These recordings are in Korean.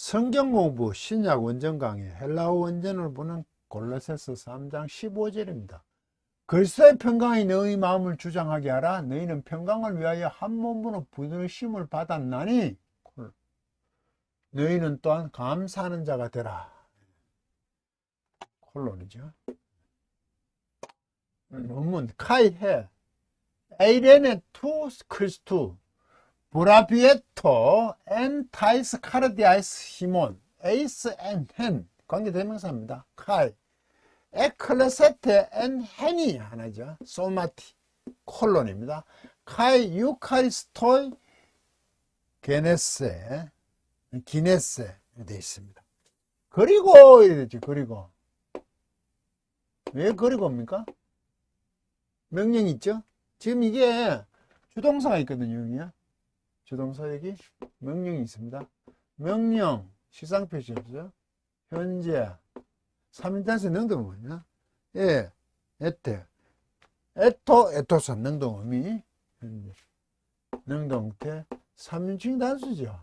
성경 공부 신약 원전 강의 헬라어 원전을 보는 골로새서 3장 15절입니다. 그리스도의 평강이 너희 마음을 주장하게 하라. 너희는 평강을 위하여 한 몸으로 부르심을 받았나니 너희는 또한 감사하는 자가 되라. 콜론이죠. 논문 카이헤 에이레네 투 크리스투 브라비에토 엔 타이스 카르디아이스 히몬 에이스 엔 헨 관계대명사입니다. 카이 에클레세테 엔 헨이 하나죠. 소마티 콜론입니다. 카이 유카리스토이 게네세 기네세 되어 있습니다. 그리고 이래 되죠. 그리고 왜 그리고입니까? 명령이 있죠. 지금 이게 주동사가 있거든요. 여기요. 주동사 여기 명령이 있습니다. 명령 시상 표시였죠. 현재 3인단수 능동 뭐냐? 예, 에테 에토 에토사 능동 의미 현재 능동태 3인칭 단수죠.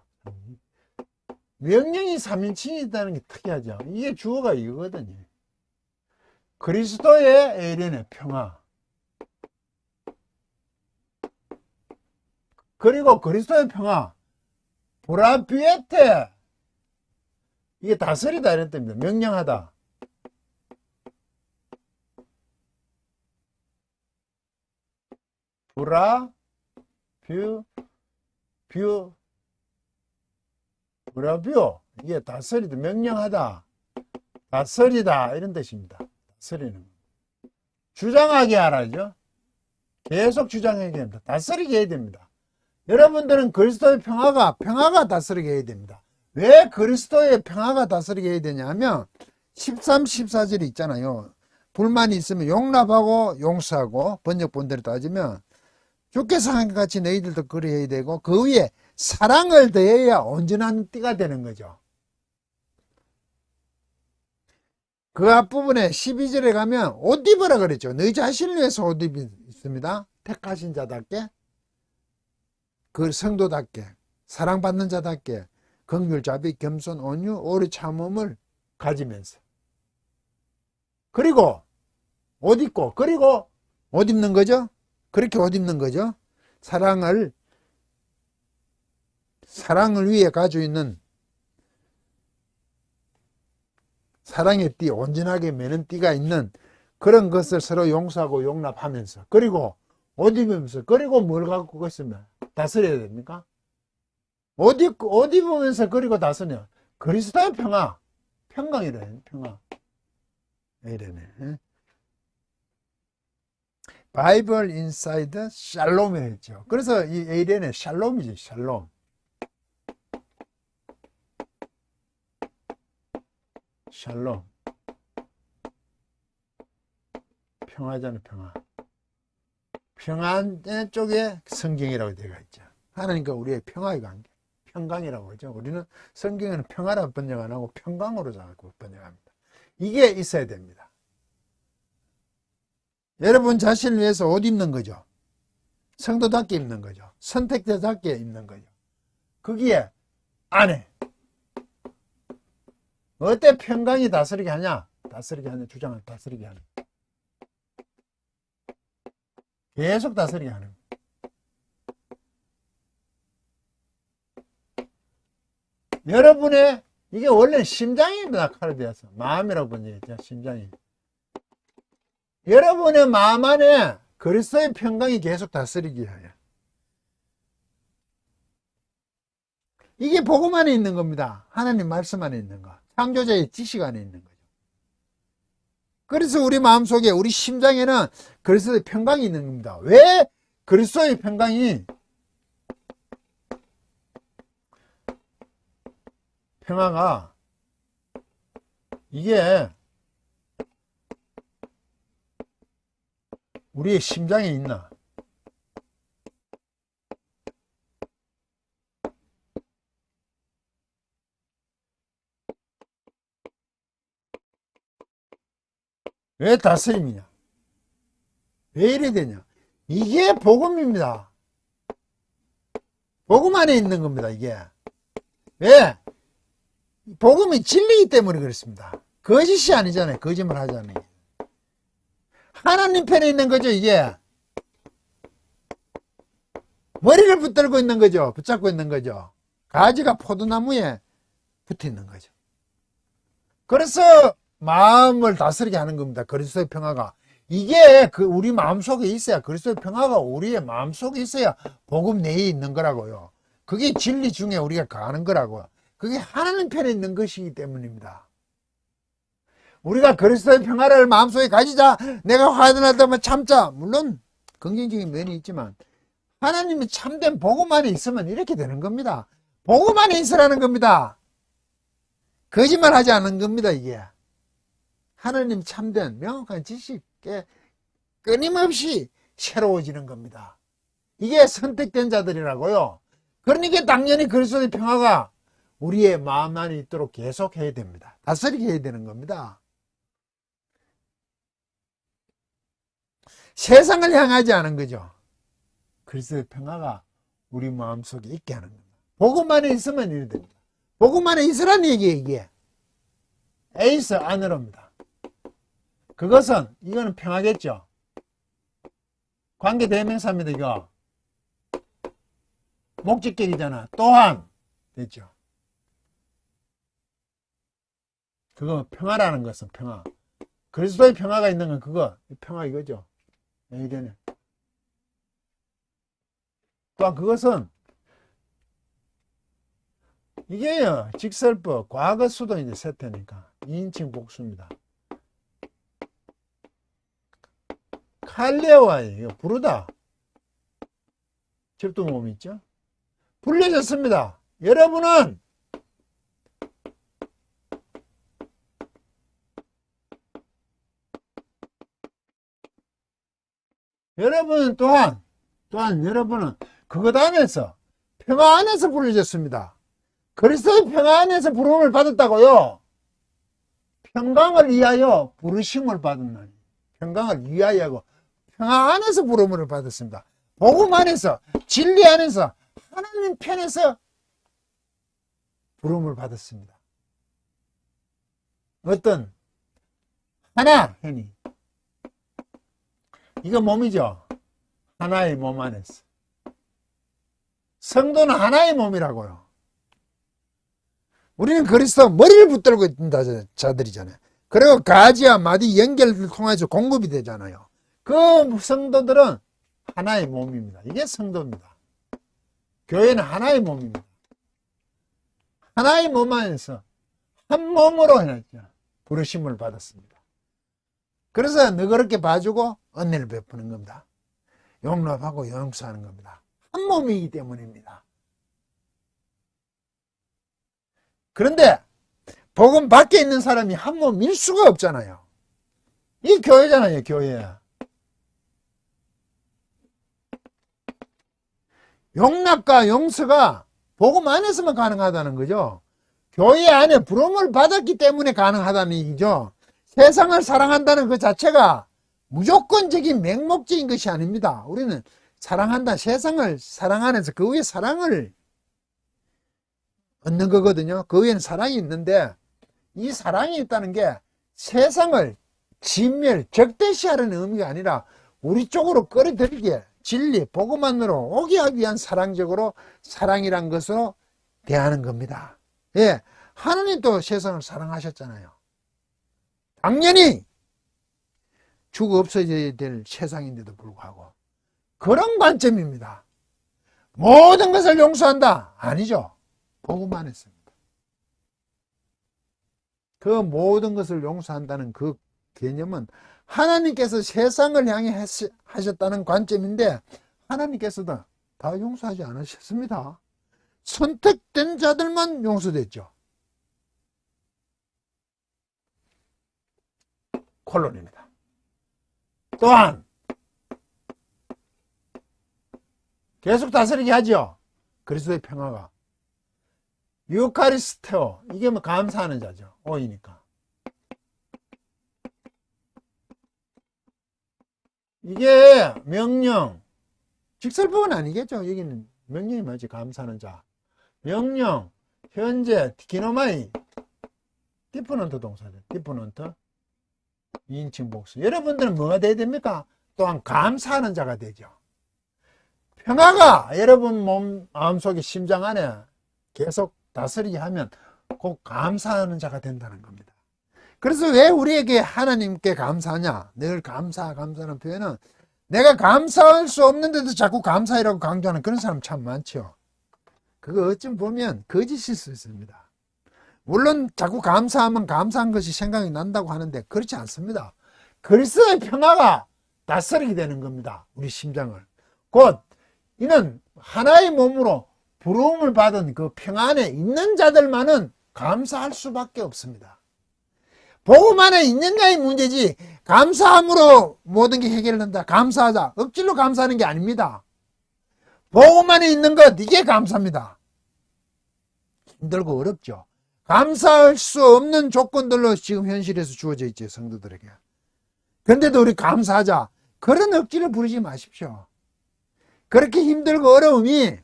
명령이 3인칭이 있다는 게 특이하죠. 이게 주어가 이거거든요. 그리스도의 에이렌의 평화. 그리고 그리스도의 평화. 브라비에테. 이게 다스리다 이런 뜻입니다. 명령하다. 브라뷰. 이게 다스리다. 명령하다. 다스리다. 이런 뜻입니다. 다스리는. 주장하게 하라죠. 계속 주장하게 합니다. 다스리게 해야 됩니다. 여러분들은 그리스도의 평화가 다스리게 해야 됩니다. 왜 그리스도의 평화가 다스리게 해야 되냐면 13, 14절이 있잖아요. 불만이 있으면 용납하고 용서하고 번역본대로 따지면 주께서 한 것 같이 너희들도 그리해야 되고 그 위에 사랑을 더해야 온전한 띠가 되는 거죠. 그 앞부분에 12절에 가면 옷 입으라 그랬죠. 너희 자신을 위해서 옷 입습니다. 택하신 자답게 그 성도답게 사랑받는 자답게 긍휼 자비 겸손 온유 오래 참음을 가지면서 그리고 옷 입고 그리고 옷 입는 거죠. 그렇게 옷 입는 거죠. 사랑을 위해 가지고 있는 사랑의 띠 온전하게 매는 띠가 있는 그런 것을 서로 용서하고 용납하면서 그리고 옷 입으면서 그리고 뭘 갖고 있으면 다스려야 됩니까? 옷 입으면서 그리고 다스려 그리스도의 평화 평강이래. 평화 이래네. 바이블 인사이드 샬롬이라 했죠. 그래서 이 에이렌의 샬롬이지. 샬롬. 샬롬. 평화잖아. 평화. 평안 쪽에 성경이라고 되어 있죠. 하나님과 우리의 평화의 관계. 평강이라고 하죠. 우리는 성경에는 평화라고 번역 안 하고 평강으로 자꾸 번역합니다. 이게 있어야 됩니다. 여러분 자신을 위해서 옷 입는 거죠. 성도답게 입는 거죠. 선택자답게 입는 거죠. 거기에 안에 어때 평강이 다스리게 하냐? 다스리게 하냐? 주장을 다스리게 하냐? 계속 다스리게 하는 거예요. 여러분의 이게 원래 심장입니다. 카르디아스 마음이라고 번역했죠. 심장이. 여러분의 마음 안에 그리스도의 평강이 계속 다스리게 해요. 이게 복음 안에 있는 겁니다. 하나님 말씀 안에 있는 거. 창조자의 지식 안에 있는 거죠. 그래서 우리 마음속에 우리 심장에는 그리스도의 평강이 있는 겁니다. 왜 그리스도의 평강이 평화가 이게 우리의 심장에 있나? 왜 다스림이냐? 왜 이래 되냐? 이게 복음입니다. 복음 안에 있는 겁니다. 이게 왜? 복음이 진리이기 때문에 그렇습니다. 거짓이 아니잖아요. 거짓말 하잖아요. 하나님 편에 있는 거죠, 이게. 머리를 붙들고 있는 거죠. 붙잡고 있는 거죠. 가지가 포도나무에 붙어 있는 거죠. 그래서 마음을 다스리게 하는 겁니다. 그리스도의 평화가. 이게 우리 마음속에 있어야, 그리스도의 평화가 우리의 마음속에 있어야 복음 내에 있는 거라고요. 그게 진리 중에 우리가 가는 거라고요. 그게 하나님 편에 있는 것이기 때문입니다. 우리가 그리스도의 평화를 마음속에 가지자. 내가 화가 날 때만 참자. 물론 긍정적인 면이 있지만 하나님이 참된 복음 안에 있으면 이렇게 되는 겁니다. 복음 안에 있으라는 겁니다. 거짓말 하지 않는 겁니다. 이게 하나님 참된 명확한 지식에 끊임없이 새로워지는 겁니다. 이게 선택된 자들이라고요. 그러니까 당연히 그리스도의 평화가 우리의 마음 안에 있도록 계속 해야 됩니다. 다스리게 해야 되는 겁니다. 세상을 향하지 않은 거죠. 그리스도의 평화가 우리 마음속에 있게 하는 겁니다. 복음 안에 있으면 이래 됩니다. 복음 안에 있으라는 얘기예요. 이게 에이스 안으로입니다. 그것은 이거는 평화겠죠. 관계 대명사입니다. 이거 목적격이잖아. 또한 됐죠. 그거 평화라는 것은 평화. 그리스도의 평화가 있는 건 그거 평화 이거죠. 이래는 또한 그것은 이게요. 직설법 과거 수도 이제 세태니까 2인칭 복수입니다. 칼레오아예요. 부르다. 접두모음 있죠? 불려졌습니다. 여러분은 또한 여러분은 그것 안에서 평화 안에서 불려졌습니다. 그리스도의 평화 안에서 부름을 받았다고요. 평강을 위하여 부르심을 받았나니 평강을 위하여고 평화 안에서 부름을 받았습니다. 복음 안에서 진리 안에서 하나님 편에서 부름을 받았습니다. 어떤 하나 현이 이거 몸이죠. 하나의 몸 안에서 성도는 하나의 몸이라고요. 우리는 그리스도 머리를 붙들고 있는 자들이잖아요. 그리고 가지와 마디 연결을 통해서 공급이 되잖아요. 그 성도들은 하나의 몸입니다. 이게 성도입니다. 교회는 하나의 몸입니다. 하나의 몸 안에서 한 몸으로 해놨죠. 부르심을 받았습니다. 그래서 너그럽게 봐주고 은혜를 베푸는 겁니다. 용납하고 용서하는 겁니다. 한 몸이기 때문입니다. 그런데 복음 밖에 있는 사람이 한 몸일 수가 없잖아요. 이 교회잖아요. 교회. 용납과 용서가 복음 안에서만 가능하다는 거죠. 교회 안에 부름을 받았기 때문에 가능하다는 얘기죠. 세상을 사랑한다는 그 자체가 무조건적인 맹목적인 것이 아닙니다. 우리는 사랑한다. 세상을 사랑 안에서 그 위에 사랑을 얻는 거거든요. 그 위에는 사랑이 있는데 이 사랑이 있다는 게 세상을 진멸, 적대시하려는 의미가 아니라 우리 쪽으로 끌어들이게 진리, 복음 안으로 오게 하기 위한 사랑적으로 사랑이란 것으로 대하는 겁니다. 예, 하나님도 세상을 사랑하셨잖아요. 당연히 죽어 없어져야 될 세상인데도 불구하고 그런 관점입니다. 모든 것을 용서한다? 아니죠. 복음 안에서입니다. 그 모든 것을 용서한다는 그 개념은 하나님께서 세상을 향해 하셨다는 관점인데 하나님께서도 다 용서하지 않으셨습니다. 선택된 자들만 용서됐죠. 콜론입니다. 또한 계속 다스리게 하죠. 그리스도의 평화가. 유카리스테오, 이게 뭐 감사하는 자죠. 오이니까. 이게 명령, 직설법은 아니겠죠. 여기는 명령이 뭐지? 감사하는 자. 명령, 현재, 디키노마이, 디퍼런트 동사죠. 디퍼런트 인칭 복수. 여러분들은 뭐가 돼야 됩니까? 또한 감사하는 자가 되죠. 평화가 여러분 마음속에 심장 안에 계속 다스리게 하면 꼭 감사하는 자가 된다는 겁니다. 그래서 왜 우리에게 하나님께 감사하냐? 늘 감사하는 표현은 내가 감사할 수 없는데도 자꾸 감사이라고 강조하는 그런 사람 참 많죠. 그거 어쩜 보면 거짓일 수 있습니다. 물론 자꾸 감사하면 감사한 것이 생각이 난다고 하는데 그렇지 않습니다. 그리스도의 평화가 다스리게 되는 겁니다. 우리 심장을. 곧 이는 하나의 몸으로 부름을 받은 그 평화 안에 있는 자들만은 감사할 수밖에 없습니다. 복음 안에 있는 자의 문제지 감사함으로 모든 게 해결된다. 감사하자. 억지로 감사하는 게 아닙니다. 복음 안에 있는 것, 이게 감사입니다. 힘들고 어렵죠. 감사할 수 없는 조건들로 지금 현실에서 주어져 있죠. 성도들에게. 그런데도 우리 감사하자. 그런 억지를 부르지 마십시오. 그렇게 힘들고 어려움이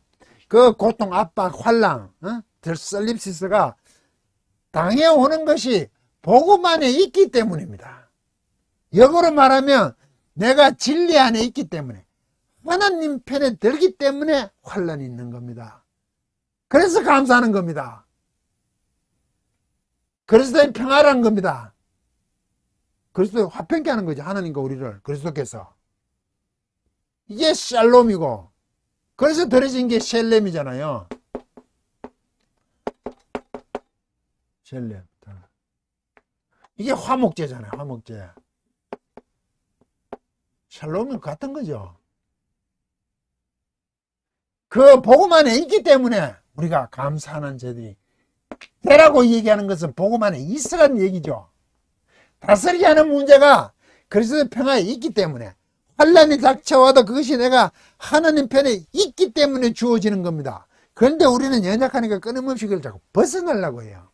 그 고통, 압박, 환랑, 설립시스가 당해오는 것이 복음 안에 있기 때문입니다. 역으로 말하면 내가 진리 안에 있기 때문에 하나님 편에 들기 때문에 환란이 있는 겁니다. 그래서 감사하는 겁니다. 그리스도의 평화라는 겁니다. 그리스도의 화평케 하는 거죠. 하나님과 우리를 그리스도께서. 이게 샬롬이고 그래서 더해진 게 셀렘이잖아요. 셀렘. 이게 화목제잖아요. 화목제. 샬롬이 같은 거죠. 그 복음 안에 있기 때문에 우리가 감사하는 제들이 되라고 얘기하는 것은 복음 안에 있으라는 얘기죠. 다스리게 하는 문제가 그리스도의 평화에 있기 때문에 환란이 닥쳐와도 그것이 내가 하나님 편에 있기 때문에 주어지는 겁니다. 그런데 우리는 연약하니까 끊임없이 그걸 자꾸 벗어나려고 해요.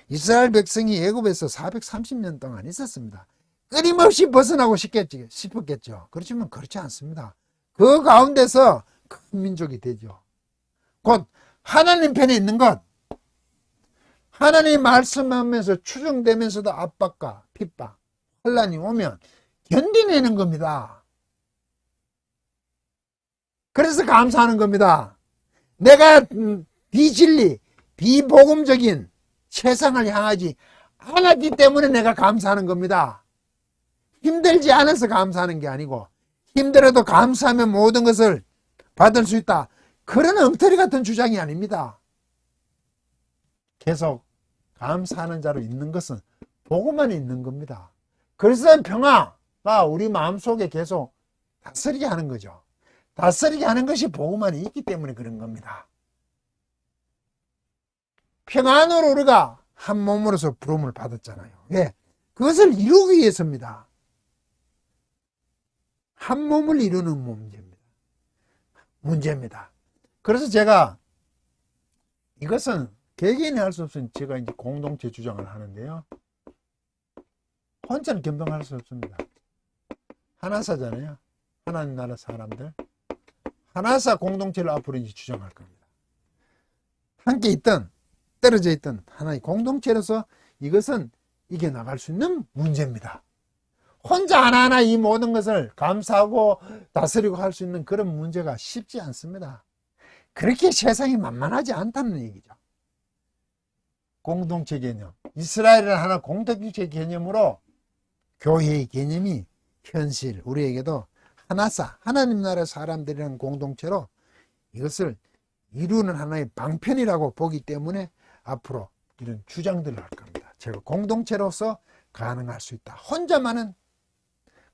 이스라엘 백성이 애굽에서 430년 동안 있었습니다. 끊임없이 벗어나고 싶었겠죠. 그렇지만 그렇지 않습니다. 그 가운데서 큰 민족이 되죠. 곧 하나님 편에 있는 것, 하나님 말씀하면서 추정되면서도 압박과 핍박, 환란이 오면 견디내는 겁니다. 그래서 감사하는 겁니다. 내가 비진리, 비복음적인 세상을 향하지 않았기 때문에 내가 감사하는 겁니다. 힘들지 않아서 감사하는 게 아니고 힘들어도 감사하면 모든 것을 받을 수 있다. 그런 엉터리 같은 주장이 아닙니다. 계속 감사하는 자로 있는 것은 복음 안에 있는 겁니다. 그리스도의 평화가 우리 마음속에 계속 다스리게 하는 거죠. 다스리게 하는 것이 복음 안에 있기 때문에 그런 겁니다. 평안으로 우리가 한 몸으로서 부름을 받았잖아요. 왜? 그것을 이루기 위해서입니다. 한 몸을 이루는 문제입니다. 그래서 제가 이것은 개개인이 할 수 없으니 제가 이제 공동체 주장을 하는데요. 혼자는 겸동할 수 없습니다. 하나사잖아요. 하나님 나라 사람들. 하나사 공동체를 앞으로 이제 주장할 겁니다. 함께 있던 떨어져 있던 하나의 공동체로서 이것은 이겨나갈 수 있는 문제입니다. 혼자 하나하나 이 모든 것을 감사하고 다스리고 할 수 있는 그런 문제가 쉽지 않습니다. 그렇게 세상이 만만하지 않다는 얘기죠. 공동체 개념, 이스라엘은 하나 공동체 개념으로 교회의 개념이 현실, 우리에게도 하나사, 하나님 나라 사람들이라는 공동체로 이것을 이루는 하나의 방편이라고 보기 때문에 앞으로 이런 주장들을 할 겁니다. 제가 공동체로서 가능할 수 있다. 혼자만은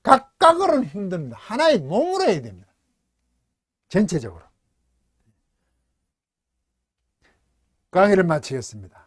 각각으로는 힘듭니다. 하나의 몸으로 해야 됩니다. 전체적으로. 강의를 마치겠습니다.